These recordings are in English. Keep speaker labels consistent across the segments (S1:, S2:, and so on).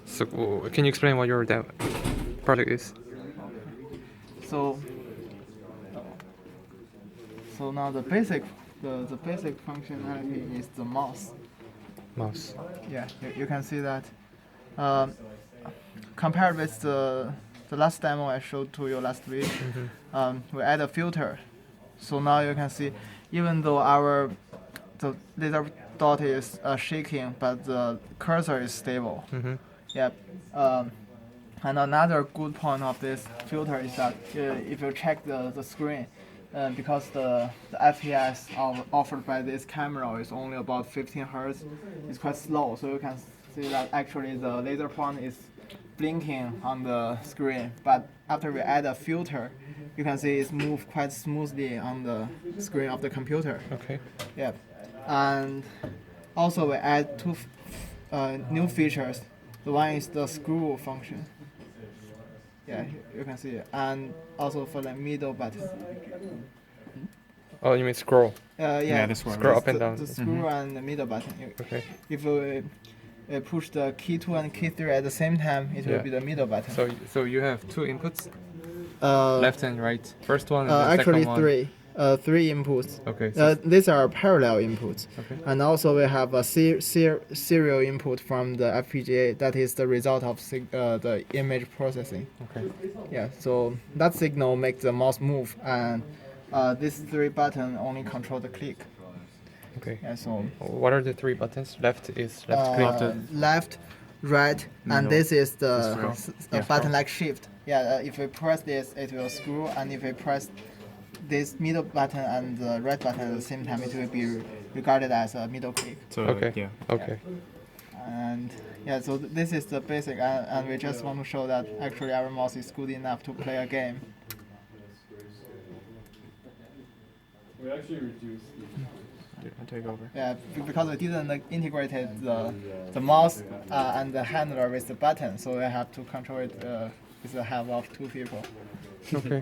S1: So, can you explain what your project is?
S2: So, so now the basic functionality is the mouse.
S1: Mouse.
S2: Yeah, you can see that. Compared with the last demo I showed to you last week, we add a filter. So now you can see, even though the laser dot is shaking, but the cursor is stable. Yeah. And another good point of this filter is that if you check the screen, because the FPS offered by this camera is only about 15 Hz, it's quite slow. So you can see that actually the laser point is blinking on the screen. But after we add a filter, you can see it's moved quite smoothly on the screen of the computer.
S1: Okay.
S2: Yeah. And also we add two new features. The one is the screw function. Yeah, you can see it. And also for the middle button.
S1: Oh, you mean scroll?
S2: Yeah,
S3: this one.
S1: Scroll up and down.
S2: The screw and the middle button.
S1: Okay.
S2: If we push the key 2 and key 3 at the same time, it will be the middle button.
S1: So you have two inputs, left and right. First one and the
S2: actually
S1: second one.
S2: three inputs.
S1: Okay. So
S2: These are parallel inputs.
S1: Okay.
S2: And also we have a serial input from the FPGA that is the result of the image processing.
S1: okay.
S2: Yeah, so that signal makes the mouse move, and these three buttons only control the click.
S1: Okay.
S2: Yeah, so
S1: What are the three buttons? Left is left click.
S2: left, right, and
S3: Middle.
S2: this is the
S3: Yeah,
S2: button like shift. Yeah, if we press this, it will screw, and if we press this middle button and the right button at the same time, it will be regarded as a middle click.
S3: So,
S1: Okay.
S3: Yeah.
S1: Okay.
S2: And yeah, so this is the basic, and we just want to show that actually our mouse is good enough to play a game.
S4: We actually reduced
S3: Take over.
S2: Yeah, because we didn't integrate the mouse and the handler with the button, so we have to control it with the help of two people.
S1: Okay.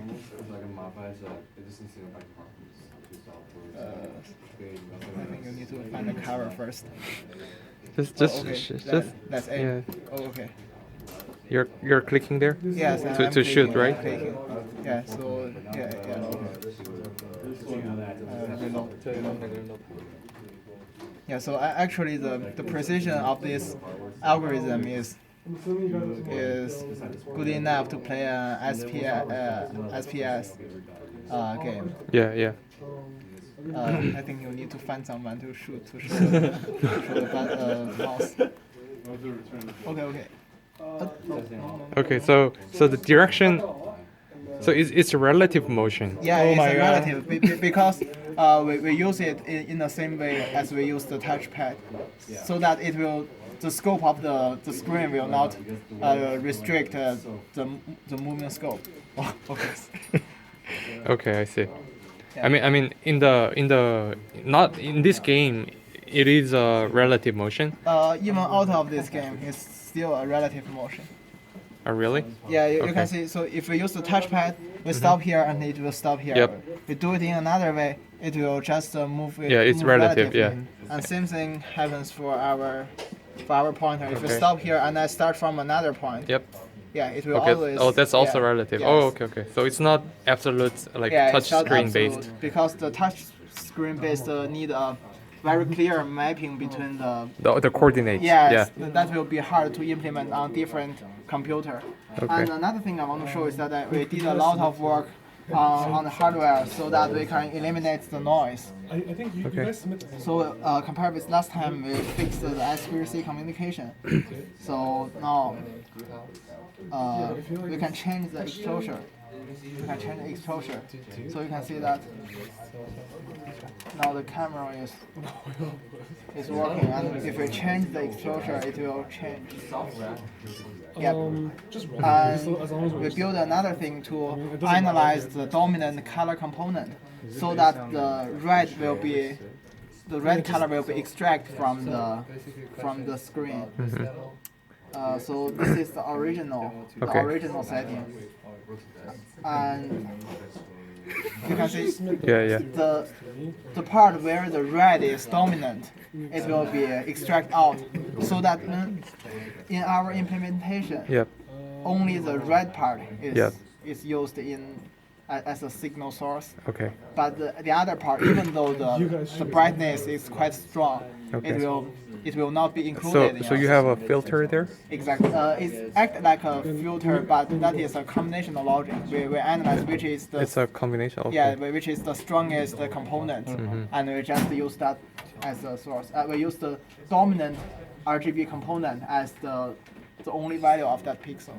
S2: I think you need to find the cover first.
S1: Just
S2: That's it.
S1: yeah.
S2: Oh, okay.
S1: You're clicking there.
S2: Yes.
S1: To
S2: I'm
S1: shoot,
S2: clicking,
S1: right?
S2: I'm clicking. Yeah. So yeah. Reload. Yeah. So actually, the precision of this algorithm is good enough to play an SPS game.
S1: Yeah.
S2: I think you need to find someone to shoot the mouse. Okay.
S1: Okay. So the direction. So it's a relative motion.
S2: Yeah, it's a relative because we use it in the same way as we use the touchpad, so that the scope of the screen will not restrict the movement scope. Okay.
S1: Okay, I see.
S2: Yeah.
S1: I mean, in the not in this game, it is a relative motion.
S2: Even out of this game, it's still a relative motion.
S1: Oh, really?
S2: Yeah, you
S1: Okay.
S2: can see. So if we use the touchpad, we stop here and it will stop here.
S1: Yep.
S2: We do it in another way, it will just move.
S1: Yeah, it's
S2: move
S1: relative,
S2: relatively. And same thing happens for our pointer. If we
S1: Okay.
S2: stop here and I start from another point,
S1: Yep.
S2: yeah, it will
S1: Okay.
S2: always.
S1: Oh, that's also
S2: yeah,
S1: relative.
S2: yes.
S1: Oh, okay. So it's not absolute like
S2: Yeah,
S1: touch
S2: it's not
S1: screen
S2: absolute,
S1: based.
S2: because the touch screen based need a very clear mapping between the.
S1: The coordinates.
S2: Yes,
S1: Yeah.
S2: that will be hard to implement on different computer.
S1: Okay.
S2: And another thing I want to show is that we did a lot of work on the hardware so that we can eliminate the noise.
S4: I think you
S1: Okay.
S4: guys submitted.
S2: So compared with last time, we fixed the S3C communication. So now we can change the exposure. So you can see that now the camera is working, and if we change the exposure, it will change. Yep.
S4: Just
S2: And
S4: as long as
S2: we build another thing to analyze the dominant color component, so that the red color will be extracted from the screen. So this is the original setting, and you can see
S1: Yeah.
S2: the part where the red is dominant, it will be extract out, so that in our implementation,
S1: Yep.
S2: only the red part is
S1: Yep.
S2: is used in as a signal source.
S1: Okay.
S2: But the other part, even though the brightness is quite strong,
S1: Okay.
S2: it will not be
S1: So
S2: included.
S1: so
S2: in
S1: you
S2: our
S1: have a filter there?
S2: exactly. It acts like a filter, but that is a combination of logic. We analyze which is the
S1: It's a combination. Okay.
S2: yeah, which is the strongest component, and we just use that as a source. We use the dominant RGB component as the only value of that pixel.